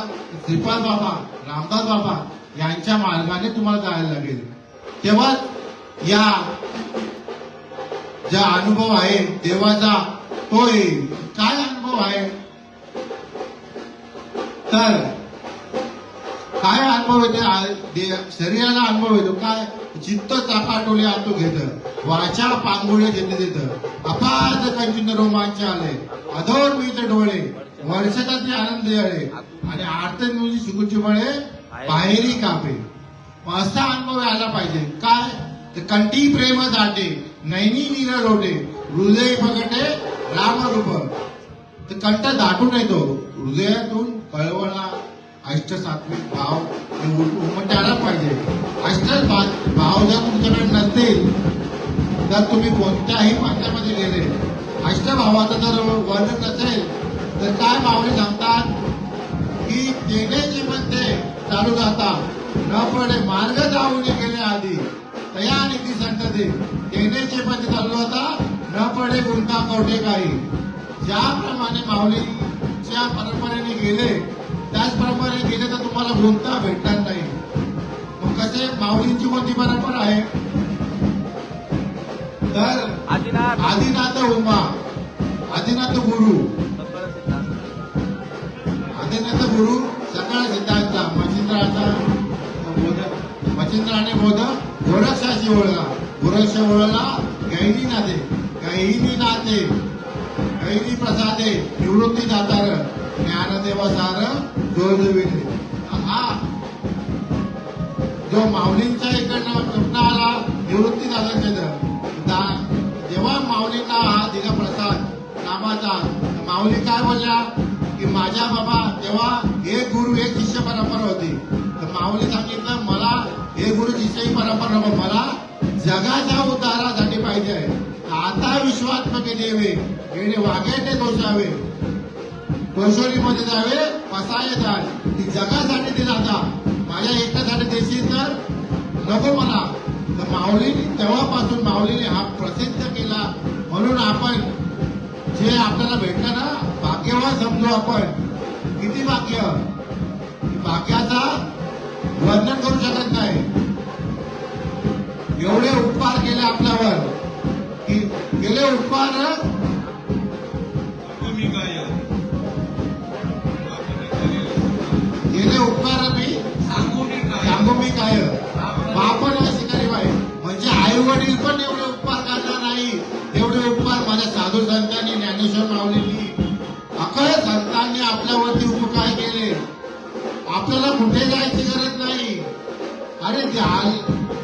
श्रीपाद बाबा, रामदास बाबा यांच्या मार्गाने तुम्हाला जायला लागेल. तेव्हा या ज्या अनुभव आहे देवाचा तो येईल. काय अनुभव आहे तर काय अनुभव येते, शरीराला अनुभव येतो. काय चित्त चाकाटोले आतो घेत, वाचा पांगुळे घेते देत, अपाद कंचन रोमांच आले, अधोर्मित डोळे, वर्षाचे आनंद आले आणि आर्त सुखुची बळे बाहेरी कापे. असा अनुभव यायला पाहिजे. काय तर कंठी प्रेम दाटे, नैनी नीर लोटे, हृदय बगटे रामरूप. तर कंठ दाटून येतो, हृदयातून कळवळा अष्ट सात्विक भाव उमटायला पाहिजे. अष्ट भाव जर तुमच्याकडे नसतील तर तुम्ही कोणत्याही मार्गामध्ये गेले, अष्टभावाचं जर वर्णन नसेल तर काय मावळे सांगतात की तेनेची मध्ये चालू जाता न पडे मार्ग जाऊन गेले आधी तया निधी संतते. तेनेचे मध्ये चालू जाता न पडे गुंता कोठे काही. ज्याप्रमाणे माऊलीच्या परंपरेने गेले त्याचप्रमाणे गेले तर तुम्हाला गुंता भेटणार नाही. मग कसे माऊलींची कोणती परंपरा आहे तर आदिनाथ उमा, आदिनाथ गुरु, आदिनाथ गुरु सकळ सिद्धांचा मच्छिंद्राने बोध गोरक्षाशी ओळला, गोरक्ष ओळला गैनी नाते, गैनी नाते गैनी प्रसादे निवृत्ती दातार ज्ञानदेवा सार जोरविले. हा जो माऊलींच्या इकडनं स्वप्न आला निवृत्ती दादांचे जेव्हा माऊलींना हा दिला प्रसाद नामाचा, माऊली काय बोलल्या की माझ्या बाबा तेव्हा एक गुरु एक शिष्य परंपरा होती. तर माऊली सांगितलं मला एक गुरु शिष्य परंपरा नको, मला जगाच्या उद्धारासाठी पाहिजे आहे. आता विश्वात्मक देवे येणे वागेटे दोषावे, कोशोरीमध्ये जावे पसाये जाय. ती जगासाठी ते जाता, माझ्या एकट्यासाठी देशील तर नको मला. तर माऊलीने तेव्हापासून माऊलीने हा प्रसिद्ध केला. म्हणून आपण जे आपल्याला भेटलं ना भाग्यवान समजू. आपण किती भाग्य, भाग्याचा वर्णन करू शकत नाही. एवढे उपकार केले आपल्यावर की गेले उपकार गेले उपकार मी सांगू मी काय बापन शिकारी बाई. म्हणजे आई वडील पण एवढे उपकार करणार नाही एवढे उपकार माझ्या साधू संतांनी, ज्ञानेश्वर माऊलींनी, अखंड संतांनी आपल्यावरती उपकार केले. आपल्याला कुठे जायची गरज नाही. अरे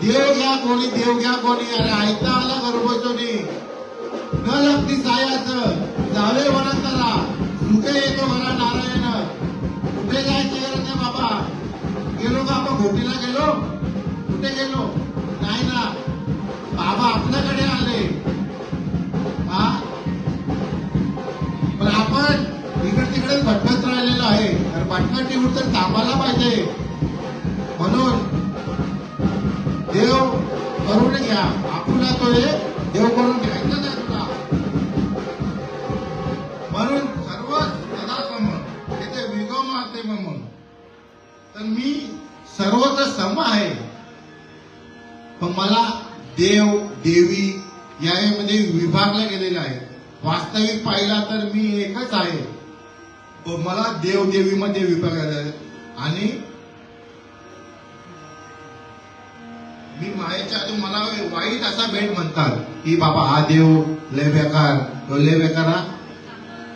देव घ्या कोणी, देव घ्या कोणी. अरे ऐकता आला गर्भोचोनी न लागती सायाचं जावे वनंतरा सुखे येतो घरा नारायण. कुठे जायची गरज नाही बाबा. गेलो का आपण घोटीला गेलो, कुठे गेलो नाही ना. बाबा आपल्याकडे आले. हा पण आपण इकडे तिकडे भटकत राहिलेलो आहे. तर भटकटी तर थांबायला पाहिजे. म्हणून देव करून घ्या. आपला तो देव करून घ्यायचं नाही तुला. म्हणून सर्व सदा सम तिथे विगम माते मम. तर मी सर्वत्र सम आहे. पण मला देव देवी यामध्ये विभागला गेलेला आहे. वास्तविक पाहिला तर मी एकच आहे. पण मला देव देवीमध्ये विभागला आहे. आणि मी मायेच्या आधी मला वाईट असा भेट म्हणतात की बाबा हा देव लय बेकार, तो लय बेकार,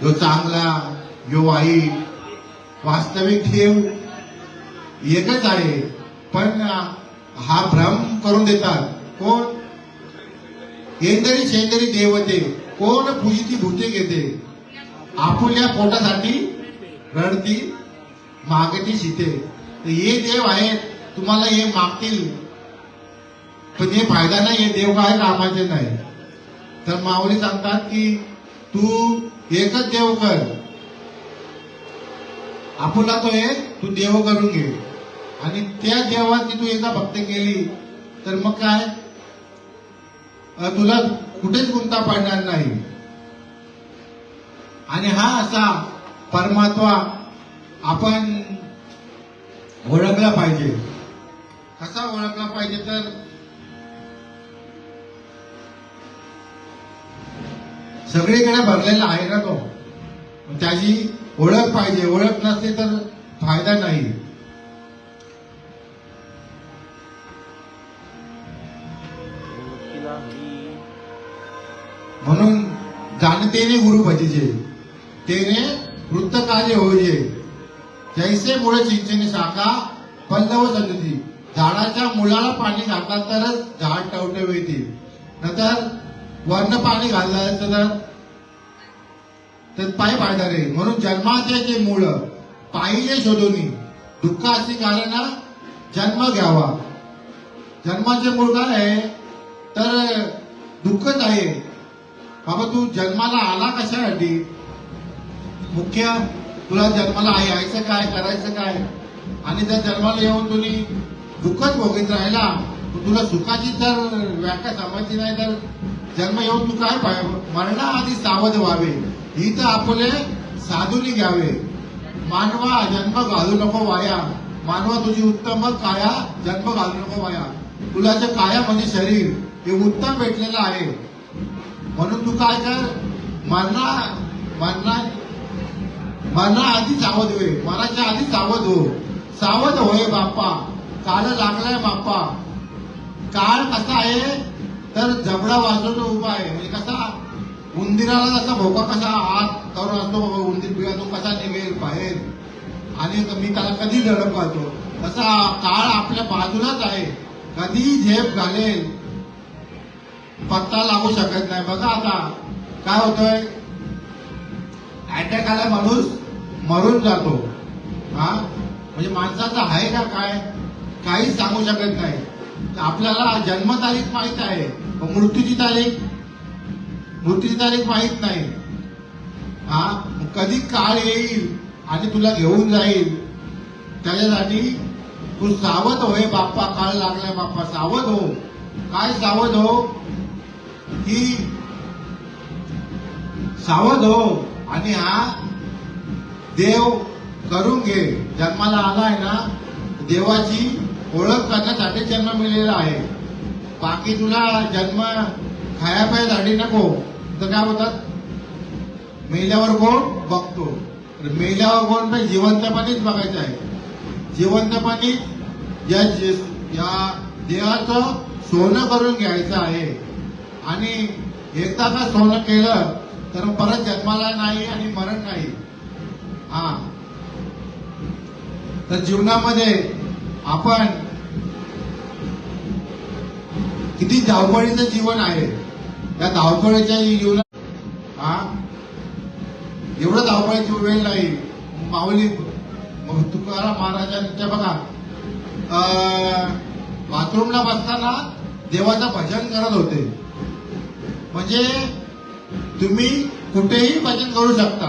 जो चांगला, जो वाईट. वास्तविक देव एकच आहे, पण हा भ्रम करून देतात. कोण? येंदरी शेंदरी देवते, कोण पूजिती भूते घेते, आपुल्या पोटासाठी रडती मागती शिते. तर हे देव आहेत, तुम्हाला हे मागतील, पण हे फायदा नाही, हे देव काय कामाचे नाही. तर माऊली सांगतात की तू एकच देव कर, आपुला तो एक तू देव करून घे, आणि त्या देवाची तू एकदा भक्ती केली तर मग काय तुला कुठेच गुंता पडणार नाही. आणि हा असा परमात्मा आपण ओळखला पाहिजे. कसा ओळखला पाहिजे? तर सगळीकडे भरलेला आहे ना तो, त्याची ओळख पाहिजे. ओळख नसते तर फायदा नाही. म्हणून जाणतेने गुरु भजिजे, तेने वृत्त कार्य होईजे. जैसे मुळे चिंचेने शाखा पल्लव सजती. झाडाच्या मुळाला पाणी घातलं तरच झाड टवटव येते, नंतर वर्ण पाणी घाललं तर पाय फायदा रे. म्हणून जन्माचे जे मूळ पाहिजे शोधून, दुःख अशी कारण जन्म घ्यावा. जन्माचे मूळ काय आहे? तर दुःखच आहे. बाबा तू जन्माला आला कशासाठी? मुख्य तुला जन्माला यायचं काय, करायचं काय? आणि जर जन्माला येऊन तुम्ही दुःखच भोगीत राहिला, तुला सुखाची जर व्याख्या समजली नाही तर जन्म येऊन तू काय मरणाआधी सावध व्हावे. ही तर आपले साधूनी घ्यावे. मानवा जन्म घालू नको वाया, मानवा तुझी उत्तम काया जन्म घालू नको वाया. तुला जे काया म्हणजे शरीर हे उत्तम भेटलेलं आहे, म्हणून तू काय कर, मरणा आधी सावध होय, मराच्या आधी सावध हो. सावध होय बाप्पा, काळ लागलाय बाप्पा. काळ कसा आहे? तर जबडा वाजवून उभा आहे. म्हणजे कसा उंदीराला जसा भोका कसा आत करून असतो, उंदीर बिळातून कसा निघेल बाहेर आणि मी त्याला कधी धडक घालतो, तसा काळ आपल्या बाजूलाच आहे. कधी झेप घालेल पत्ता लागू शकत नाही. बघा आता काय होतंय, अटॅक आला माणूस मरून जातो. हा म्हणजे माणसाचं आहे का काय काहीच सांगू शकत नाही. आपल्याला जन्मतारीख माहित आहे, पण मृत्यूची तारीख माहित नाही. हा कधी काळ येईल आणि तुला घेऊन जाईल, त्याच्यासाठी तू सावध होय बाप्पा. काळ लागलाय बाप्पा, सावध हो. काय सावध हो? की सावध हो आणि हा देव करून घे. जन्माला आलाय ना, देवाची ओळख करण्यासाठी जन्म मिळालेला आहे. बाकी तुला जन्म खायापायासाठी नको. तर काय होतात, मेल्यावर कोण बघतो? मेल्यावर कोण नाही, जिवंतपणीच बघायचं आहे. जिवंतपणी या देवाचं सोनं करून घ्यायचं आहे. आणि एकदा का सोनं केलं तर परत जन्माला नाही आणि मरण नाही. हा तर जीवनामध्ये आपण किती धावपळीचं जीवन आहे. या धावपळीच्या जीवनात एवढं धावपळीची वेळ नाही. माऊली तुकाराम महाराजांच्या बघा, बाथरूमला बसताना देवाचं भजन करत होते. म्हणजे तुम्ही कुठेही भजन करू शकता.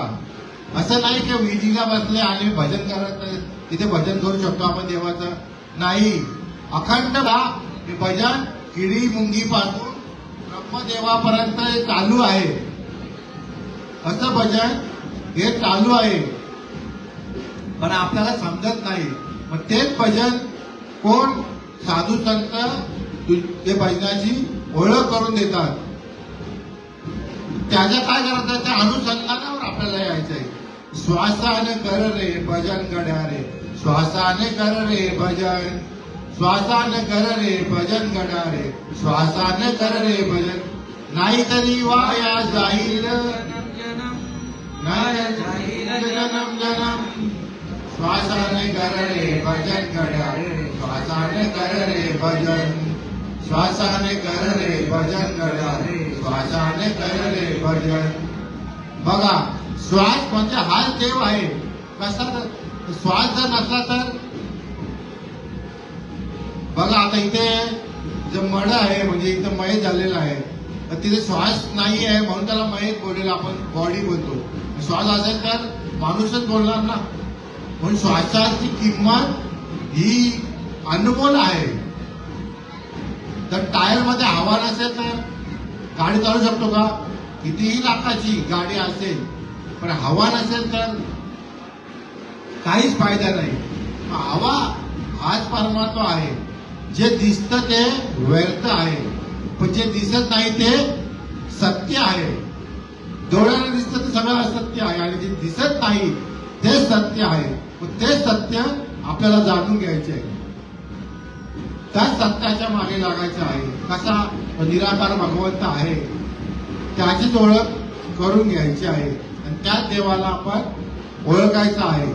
असं नाही की विधीला बसले आणि भजन करत तिथे भजन करू शकतो आपण देवाचं. नाही, अखंड हे भजन किडी मुंगी पासून ब्रह्मदेवापर्यंत चालू आहे. असं भजन हे चालू आहे, पण आपल्याला समजत नाही. मग तेच भजन कोण साधू संत ते भजनाची ओळख करून देतात. त्याच्या काय करायचं, त्या अनुसंधानावर आपल्याला यायचंय. श्वासाने कर रे भजन गड्या रे, श्वासाने कर रे भजन, श्वासाने कर रे भजन गड्या रे, श्वासाने कर रे भजन. नाही तरी वाया जाईल, नाही जाईल जन्म जन्म. श्वासाने कर रे भजन गड्या श्वासाने कर रे भजन श्वासाने कर रे भजन गड्या श्वासाने कर रे भजन. बघा श्वास म्हणजे हाच देव आहे. कसा श्वास जर नसला तर बघा आता इथे जे मड आहे म्हणजे इथं मयत झालेला आहे तर तिथे श्वास नाही आहे म्हणून त्याला मयत बोललेला आपण बॉडी बोलतो. श्वास असेल तर माणूसच बोलणार ना. म्हणून श्वासाची किंमत ही अनमोल आहे. तर टायर मध्ये हवा नसेल तर गाडी चालू शकतो का? कितीही लाखाची गाडी असेल पण हवा नसेल तर काहीच फायदा नाही. हवा हाच परमात्मा आहे. जे दिसतं ते व्यर्थ आहे पण जे दिसत नाही ते सत्य आहे. डोळ्याला दिसतं ते सगळं असत्य आहे आणि जे दिसत नाही ते सत्य आहे. ते सत्य आपल्याला जाणून घ्यायचे आहे. त्या सत्याच्या मागे लागायचं आहे. कसा निराकार भगवंत आहे त्याचीच ओळख करून घ्यायची आहे आणि त्याच देवाला आपण ओळखायचं आहे.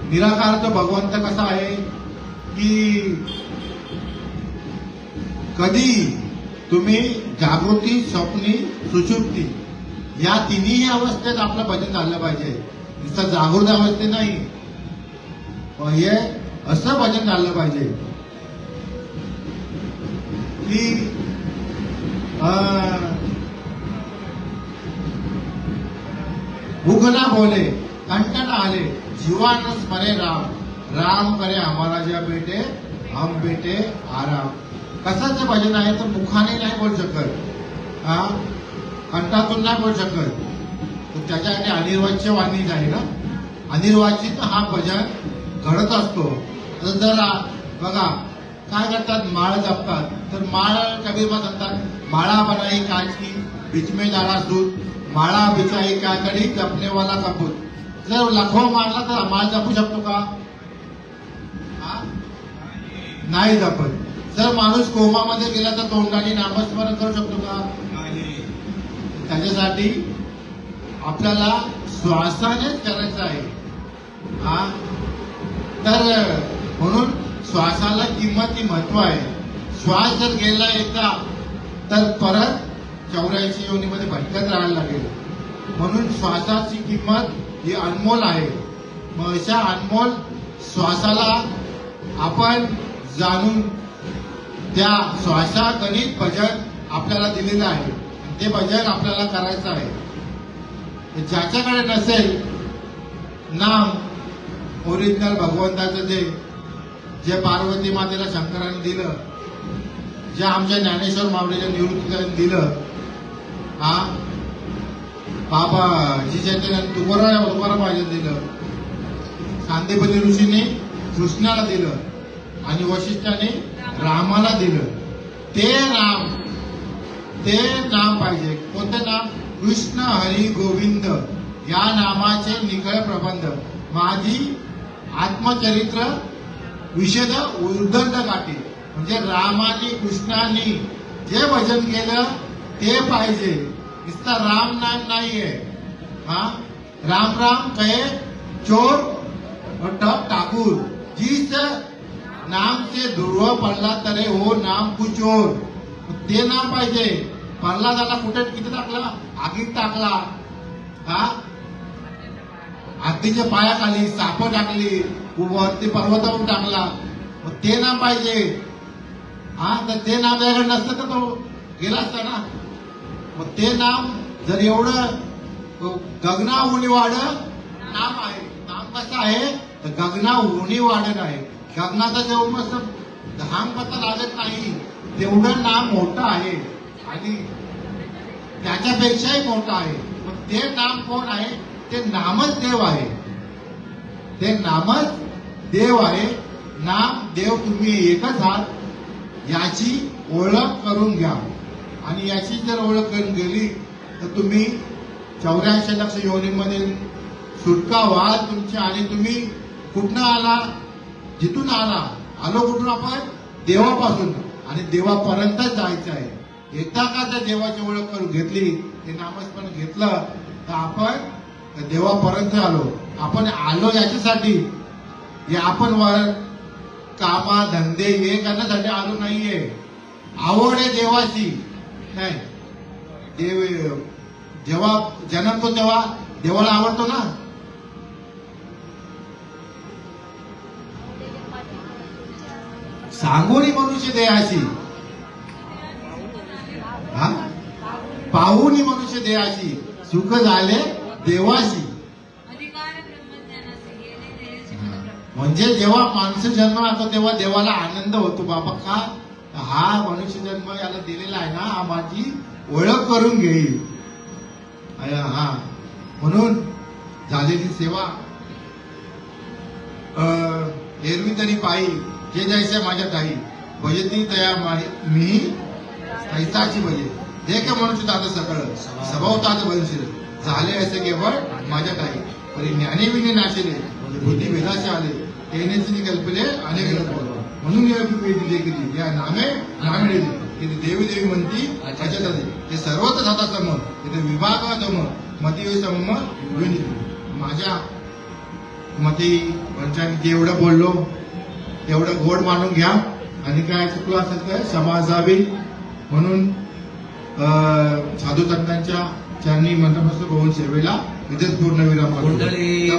निराकार तो भगवंत कसा आहे की कधी तुम्ही जागृती स्वप्नी सुषुप्ती या तिन्ही अवस्थेत आपलं भजन झालं पाहिजे. नुसतं जागृत अवस्थेत नाही पण हे असं भजन झालं पाहिजे की भूख ना बोले कंटन आले जीवान स्मरे राम राम करे हमारा ज्या बेटे हम बेटे आराम. कसाचं भजन आहे तर मुखाने नाही बोलू शकत कंठातून नाही बोलू शकत. तर त्याच्यासाठी अनिर्वाच्य वाणीच आहे ना. अनिर्वाचित हा भजन घडत असतो. जर बघा काय करतात माळ जपतात तर माळ कबीरमा सांगतात माळा बनाई काच की बीच में डाला सूत माळा बिचाई काकडी जपने वाला कपूत. जर लखो मारला तर माळ जपू शकतो का? नाही जपत. जर माणूस कोमामध्ये गेला तर तोंडाने नामस्मरण करू शकतो का? त्याच्यासाठी आपल्याला श्वासानेच करायचं आहे. तर म्हणून श्वासाला किंमत ही महत्व आहे. श्वास जर गेला एकदा तर परत 84 योनीमध्ये भटकत राहायला लागेल. म्हणून श्वासाची किंमत ही अनमोल आहे. मग अशा अनमोल श्वासाला आपण जाणून त्या श्वासागणित भजन आपल्याला दिलेलं आहे. ते भजन आपल्याला करायचं आहे. ज्याच्याकडे नसेल नाम ओरिजिनल भगवंताचं जे पार्वती मातेला शंकराने दिलं जे आमच्या ज्ञानेश्वर माऊलीच्या निवृत्तीला दिलं बाबा जिच्याने तुकाराम महाराजांनी दिलं सांदीपनी ऋषीने कृष्णाला दिलं आणि वशिष्ठाने रामाला दिलं. ते नाम पाहिजे. कोणतं नाम? कृष्ण हरी गोविंद या नामाचे निखळ प्रबंध माझी आत्मचरित्र विशेष उर्दंड गाठी. म्हणजे रामाने कृष्णाने जे भजन केलं ते पाहिजे. नुसता राम नाम नाहीये. राम राम कहे चोर और टप ठाकुर जिस नाम से ध्रुव पडला तरे हो नाम कुचोर. ते नाम पाहिजे. प्रल्हादाला कुठे किती टाकला? आगीत टाकला. हत्तीच्या पायाखाली साप टाकली वरती पर्वतावरून टाकला. मग ते नाम पाहिजे. तर ते नाम याकडे नसतं तर तो गेला असता ना. मग ते नाम जर एवढं गगना उणी वाढ नाम आहे. नाम कसं आहे तर गगना उणी वाढत आहे. गगनाचा जेवढं मस्त धाम पत्ता लागत नाही तेवढं नाम मोठं आहे आणि त्याच्यापेक्षाही मोठं आहे. मग ते नाम कोण आहे? ते नामच देव आहे. ते नामच देव आहे. नाम देव तुम्ही एकच आहात याची ओळख करून घ्या. आणि याची जर ओळख करून गेली तर तुम्ही 84 लक्ष योनीमध्ये सुटका व्हाल तुमची. आणि तुम्ही कुठनं आला? जिथून आलो कुठून? आपण देवापासून आणि देवापर्यंतच जायचं आहे. एकदा का त्या देवाची ओळख करून घेतली ते नामस्मरण घेतलं तर आपण देवापर्यंत आलो. आपण आलो याच्यासाठी, हे आपण वर कामा धंदे हे करण्यासाठी आलो नाहीये. आवड आहे देवाची. नाही, देव जेव्हा जन्मतो तेव्हा देवाला आवडतो ना. सांगोनी मनुष्य देहाची, हा पाहुनी मनुष्य देहाची, सुख झाले देवाशी. म्हणजे जेव्हा माणसं जन्म येतो तेव्हा देवाला आनंद होतो. बाबा का हा मनुष्य जन्म याला दिलेला आहे ना, हा माझी ओळख करून घेईल. हा म्हणून झालेली सेवा. एरवी तरी पायी जे जायचे माझ्या ताई भजती तया मी ऐसाची भजे जे का मनुष्य तात सकळ स्वभावतात बनशील झाले असे केवळ माझ्या ताई परी ज्ञाने विने नाशिले बुद्धी वेदाचे आले येण्याची कल्पले अनेक लोक. म्हणून या नामे नामे तिथे देवी देवी म्हणती अचत ते सर्वत्र जाता सम तिथे विभाग सम मती सम माझ्या मती पंचांनी जेवढं बोललो तेवढं गोड मानून घ्या. आणि काय चुकलं असेल तर क्षमा असावी. म्हणून साधू संतांच्या चरणी मंत्रपुस्तक होऊन सेवेला इथेच पूर्ण विराम. कुंडली